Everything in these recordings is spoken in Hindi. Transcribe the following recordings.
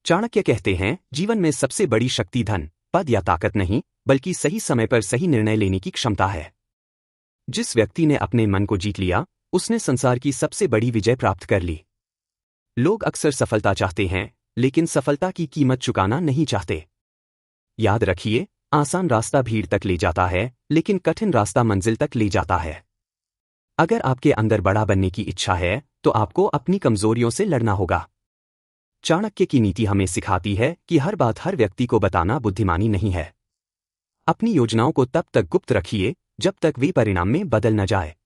चाणक्य कहते हैं, जीवन में सबसे बड़ी शक्ति धन, पद या ताकत नहीं, बल्कि सही समय पर सही निर्णय लेने की क्षमता है। जिस व्यक्ति ने अपने मन को जीत लिया, उसने संसार की सबसे बड़ी विजय प्राप्त कर ली। लोग अक्सर सफलता चाहते हैं, लेकिन सफलता की कीमत चुकाना नहीं चाहते। याद रखिए, आसान रास्ता भीड़ तक ले जाता है, लेकिन कठिन रास्ता मंजिल तक ले जाता है। अगर आपके अंदर बड़ा बनने की इच्छा है, तो आपको अपनी कमजोरियों से लड़ना होगा। चाणक्य की नीति हमें सिखाती है कि हर बात हर व्यक्ति को बताना बुद्धिमानी नहीं है। अपनी योजनाओं को तब तक गुप्त रखिए जब तक वे परिणाम में बदल न जाए,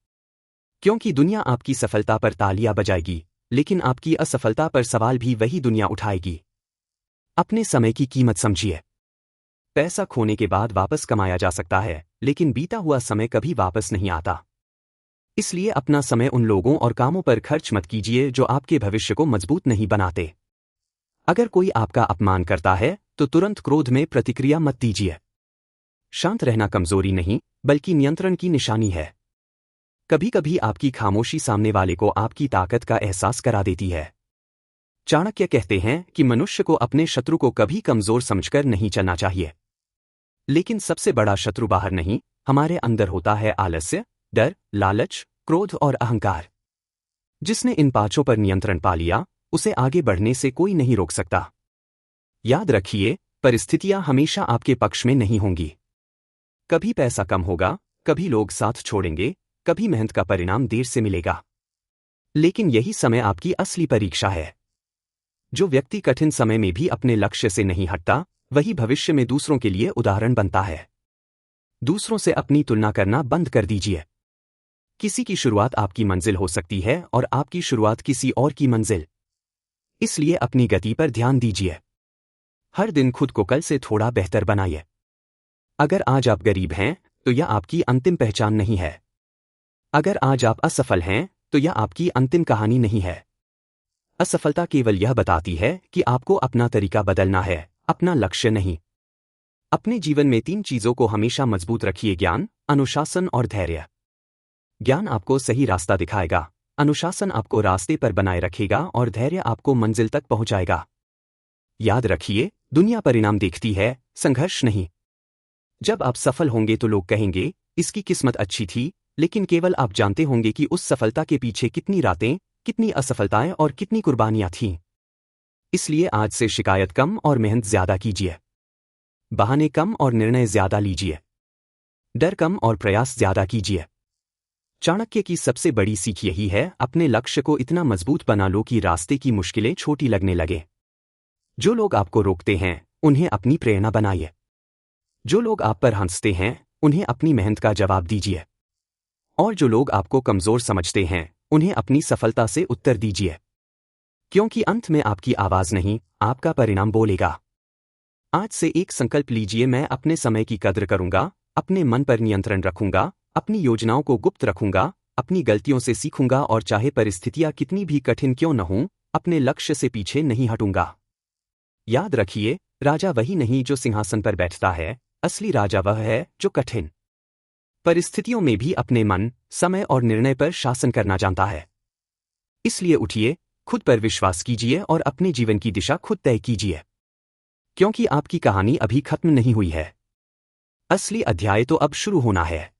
क्योंकि दुनिया आपकी सफलता पर तालियां बजाएगी, लेकिन आपकी असफलता पर सवाल भी वही दुनिया उठाएगी। अपने समय की कीमत समझिए। पैसा खोने के बाद वापस कमाया जा सकता है, लेकिन बीता हुआ समय कभी वापस नहीं आता। इसलिए अपना समय उन लोगों और कामों पर खर्च मत कीजिए जो आपके भविष्य को मजबूत नहीं बनाते। अगर कोई आपका अपमान करता है, तो तुरंत क्रोध में प्रतिक्रिया मत दीजिए। शांत रहना कमजोरी नहीं, बल्कि नियंत्रण की निशानी है। कभी कभी आपकी खामोशी सामने वाले को आपकी ताकत का एहसास करा देती है। चाणक्य कहते हैं कि मनुष्य को अपने शत्रु को कभी कमजोर समझकर नहीं चलना चाहिए। लेकिन सबसे बड़ा शत्रु बाहर नहीं, हमारे अंदर होता है आलस्य, डर, लालच, क्रोध और अहंकार। जिसने इन पांचों पर नियंत्रण पा लिया, उसे आगे बढ़ने से कोई नहीं रोक सकता। याद रखिए, परिस्थितियां हमेशा आपके पक्ष में नहीं होंगी। कभी पैसा कम होगा, कभी लोग साथ छोड़ेंगे, कभी मेहनत का परिणाम देर से मिलेगा। लेकिन यही समय आपकी असली परीक्षा है। जो व्यक्ति कठिन समय में भी अपने लक्ष्य से नहीं हटता, वही भविष्य में दूसरों के लिए उदाहरण बनता है। दूसरों से अपनी तुलना करना बंद कर दीजिए। किसी की शुरुआत आपकी मंजिल हो सकती है और आपकी शुरुआत किसी और की मंजिल। इसलिए अपनी गति पर ध्यान दीजिए। हर दिन खुद को कल से थोड़ा बेहतर बनाइए। अगर आज आप गरीब हैं, तो यह आपकी अंतिम पहचान नहीं है। अगर आज आप असफल हैं, तो यह आपकी अंतिम कहानी नहीं है। असफलता केवल यह बताती है कि आपको अपना तरीका बदलना है, अपना लक्ष्य नहीं। अपने जीवन में 3 चीजों को हमेशा मजबूत रखिए: ज्ञान, अनुशासन और धैर्य। ज्ञान आपको सही रास्ता दिखाएगा, अनुशासन आपको रास्ते पर बनाए रखेगा और धैर्य आपको मंजिल तक पहुंचाएगा। याद रखिए, दुनिया परिणाम देखती है, संघर्ष नहीं। जब आप सफल होंगे तो लोग कहेंगे, इसकी किस्मत अच्छी थी, लेकिन केवल आप जानते होंगे कि उस सफलता के पीछे कितनी रातें, कितनी असफलताएं और कितनी कुर्बानियां थीं। इसलिए आज से शिकायत कम और मेहनत ज्यादा कीजिए। बहाने कम और निर्णय ज्यादा लीजिए। डर कम और प्रयास ज्यादा कीजिए। चाणक्य की सबसे बड़ी सीख यही है, अपने लक्ष्य को इतना मजबूत बना लो कि रास्ते की मुश्किलें छोटी लगने लगे। जो लोग आपको रोकते हैं, उन्हें अपनी प्रेरणा बनाइए। जो लोग आप पर हंसते हैं, उन्हें अपनी मेहनत का जवाब दीजिए। और जो लोग आपको कमजोर समझते हैं, उन्हें अपनी सफलता से उत्तर दीजिए। क्योंकि अंत में आपकी आवाज नहीं, आपका परिणाम बोलेगा। आज से एक संकल्प लीजिए, मैं अपने समय की कद्र करूंगा, अपने मन पर नियंत्रण रखूंगा, अपनी योजनाओं को गुप्त रखूंगा, अपनी गलतियों से सीखूंगा और चाहे परिस्थितियां कितनी भी कठिन क्यों न हों, अपने लक्ष्य से पीछे नहीं हटूंगा। याद रखिए, राजा वही नहीं जो सिंहासन पर बैठता है, असली राजा वह है जो कठिन परिस्थितियों में भी अपने मन, समय और निर्णय पर शासन करना जानता है। इसलिए उठिए, खुद पर विश्वास कीजिए और अपने जीवन की दिशा खुद तय कीजिए। क्योंकि आपकी कहानी अभी खत्म नहीं हुई है। असली अध्याय तो अब शुरू होना है।